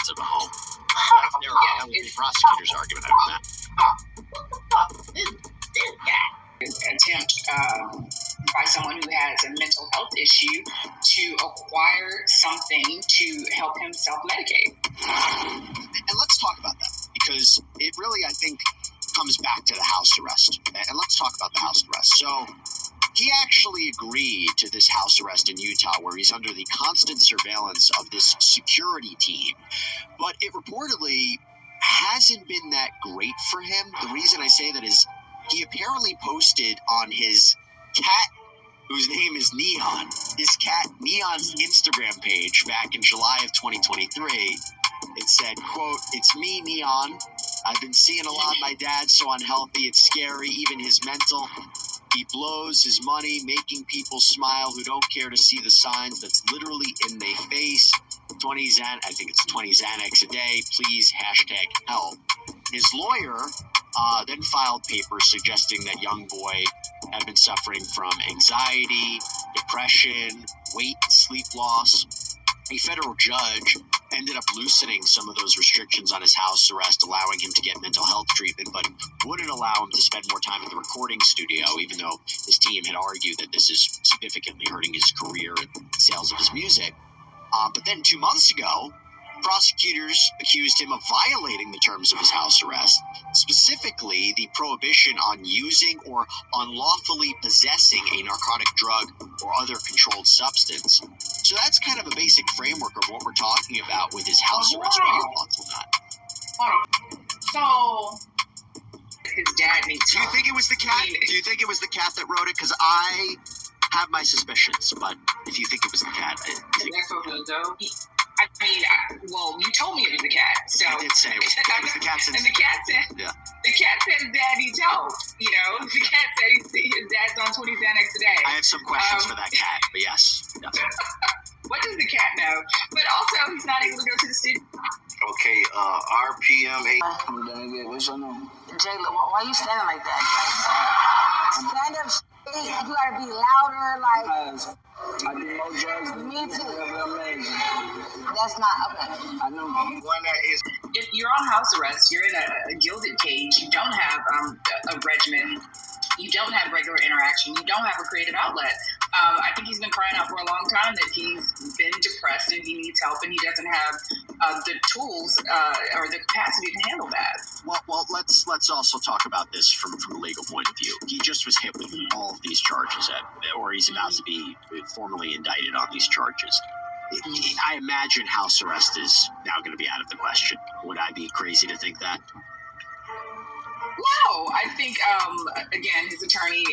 confines of a home. There we go. That was the prosecutor's argument. Attempt by someone who has a mental health issue to acquire something to help him self-medicate. And let's talk about that, because it really, I think, comes back to the house arrest. And let's talk about the house arrest. So he actually agreed to this house arrest in Utah, where he's under the constant surveillance of this security team. But it reportedly hasn't been that great for him. The reason I say that is he apparently posted on his cat, whose name is Neon, his cat Neon's Instagram page back in July of 2023. It said, quote, "It's me, Neon. I've been seeing a lot. My dad's so unhealthy. It's scary, even his mental. He blows his money making people smile who don't care to see the signs that's literally in their face. 20 Xanax a day. Please, #help." His lawyer then filed papers suggesting that Youngboy had been suffering from anxiety, depression, weight and sleep loss. A federal judge ended up loosening some of those restrictions on his house arrest, allowing him to get mental health treatment, but wouldn't allow him to spend more time at the recording studio, even though his team had argued that this is significantly hurting his career and sales of his music. But then 2 months ago, prosecutors accused him of violating the terms of his house arrest, specifically the prohibition on using or unlawfully possessing a narcotic drug or other controlled substance. So that's kind of a basic framework of what we're talking about with his house arrest. What are your thoughts on that? So his dad needs Do you think it was the cat? Do you think it was the cat that wrote it? Because I have my suspicions, but if you think it was the cat, well, you told me it was the cat. So I did say it was the cat. And the cat said, yeah. The cat said his dad needs help. You know, the cat said his dad's on 20 Xanax a day. I have some questions for that cat, but yes. What does the cat know? But also, he's not able to go to the studio. Okay, RPM 8. I'm done again. What's your name? Jayla, why you standing like that? Stand up straight. You gotta be louder, like. I do more drugs. Me too. That's not okay. I know. One that is. If you're on house arrest, you're in a gilded cage. You don't have a regimen. You don't have regular interaction. You don't have a creative outlet. I think he's been crying out for a long time that he's been depressed and he needs help, and he doesn't have the tools or the capacity to handle that. Well, let's also talk about this from a legal point of view. He just was hit with all of these charges, or he's about to be formally indicted on these charges. I imagine house arrest is now going to be out of the question. Would I be crazy to think that? No, I think, again, his attorney,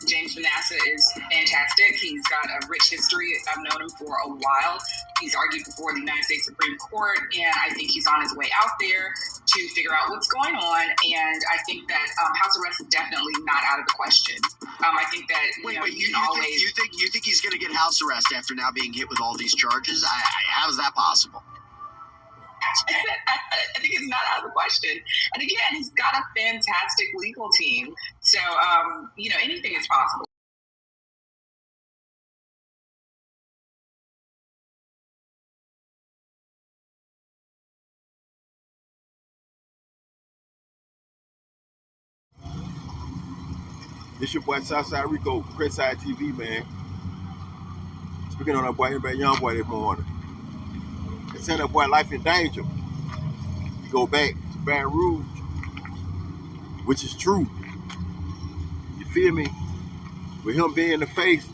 James Vanessa, is fantastic. He's got a rich history. I've known him for a while. He's argued before the United States Supreme Court, and I think he's on his way out there to figure out what's going on. And I think that house arrest is definitely not out of the question. I think that you think he's going to get house arrest after now being hit with all these charges? How is that possible? I think it's not out of the question. And again, he's got a fantastic legal team. So, anything is possible. This your boy Southside Rico, Critside TV, man. Speaking on that boy, about Youngboy this morning. They send that boy life in danger. You go back to Baton Rouge, which is true. You feel me? With him being the face,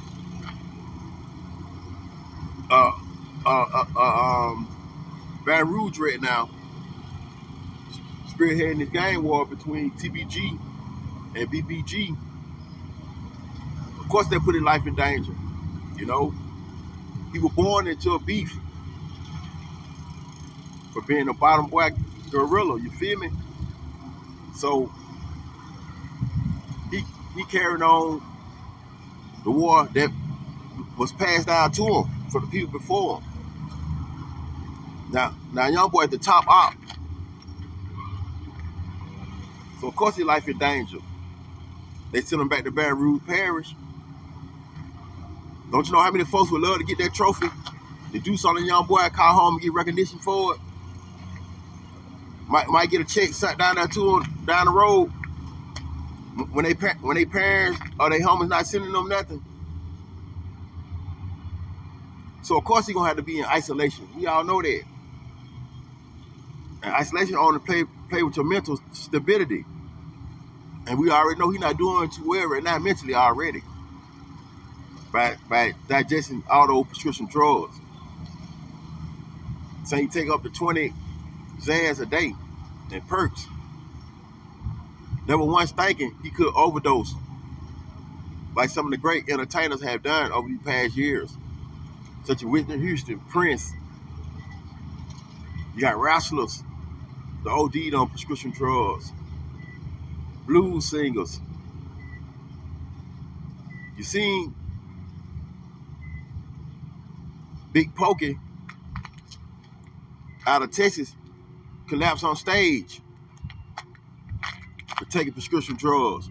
Baton Rouge right now, spearheading this gang war between TBG and BBG. Of course, they put his life in danger. You know, he was born into a beef for being a bottom black gorilla. You feel me? So he carried on the war that was passed down to him for the people before him. Now Youngboy at the top op. So of course his life in danger. They sent him back to Baton Rouge Parish. Don't you know how many folks would love to get that trophy? To do something Youngboy, call home and get recognition for it? might get a check sent down there to them down the road when they parents or they homies not sending them nothing. So of course he gonna have to be in isolation. We all know that. And isolation only play with your mental stability. And we already know he's not doing too well right now mentally already. By digesting all those prescription drugs. So he take up to 20 Xans a day and perks. Never once thinking he could overdose, like some of the great entertainers have done over these past years, such as Whitney Houston, Prince. You got wrestlers, the OD'd on prescription drugs, blues singers. You seen Big Pokey out of Texas collapse on stage for taking prescription drugs.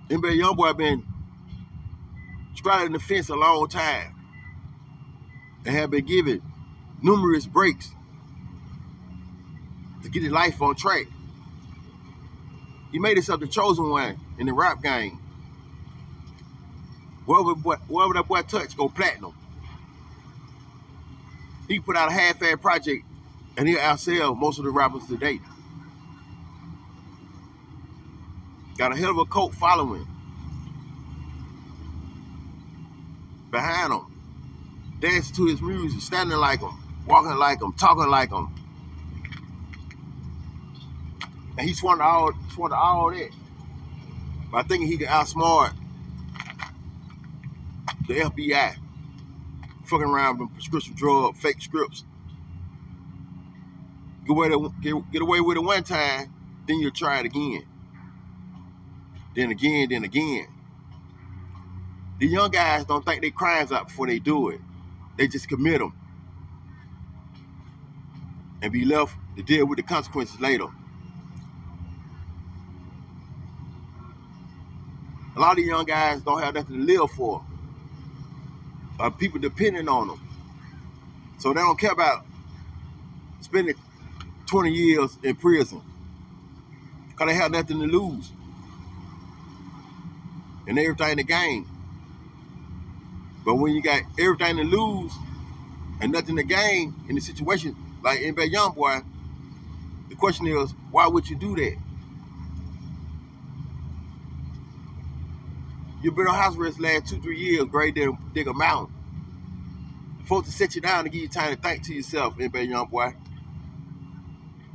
NBA Youngboy been straddling the fence a long time and have been given numerous breaks to get his life on track. He made himself the chosen one in the rap game. Wherever that boy touch, go platinum. He put out a half-ass project and he'll outsell most of the rappers today. Got a hell of a cult following behind him, dancing to his music, standing like him, walking like him, talking like him. And he sworn to all that. By thinking he can outsmart the FBI, fucking around with prescription drug, fake scripts. Get away with it one time, then you'll try it again. Then again, then again. The young guys don't think their crimes out before they do it. They just commit them and be left to deal with the consequences later. A lot of the young guys don't have nothing to live for. People depending on them. So they don't care about spending 20 years in prison because they have nothing to lose and everything to gain. But when you got everything to lose and nothing to gain in a situation like NBA Youngboy, the question is, why would you do that? You've been on house arrest last 2-3 years, great dig a mountain. Folks to sit you down and give you time to think to yourself, NBA Youngboy.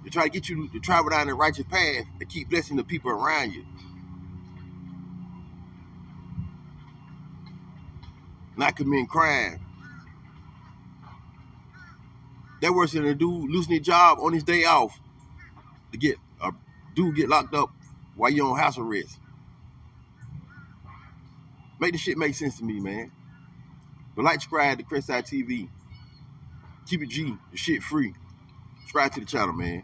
They try to get you to travel down the righteous path and keep blessing the people around you. Not committing crime. That worse than a dude losing his job on his day off to get a dude get locked up while you're on house arrest. Make this shit make sense to me, man. But like, subscribe to Chris TV. Keep it G, the shit free. Subscribe to the channel, man.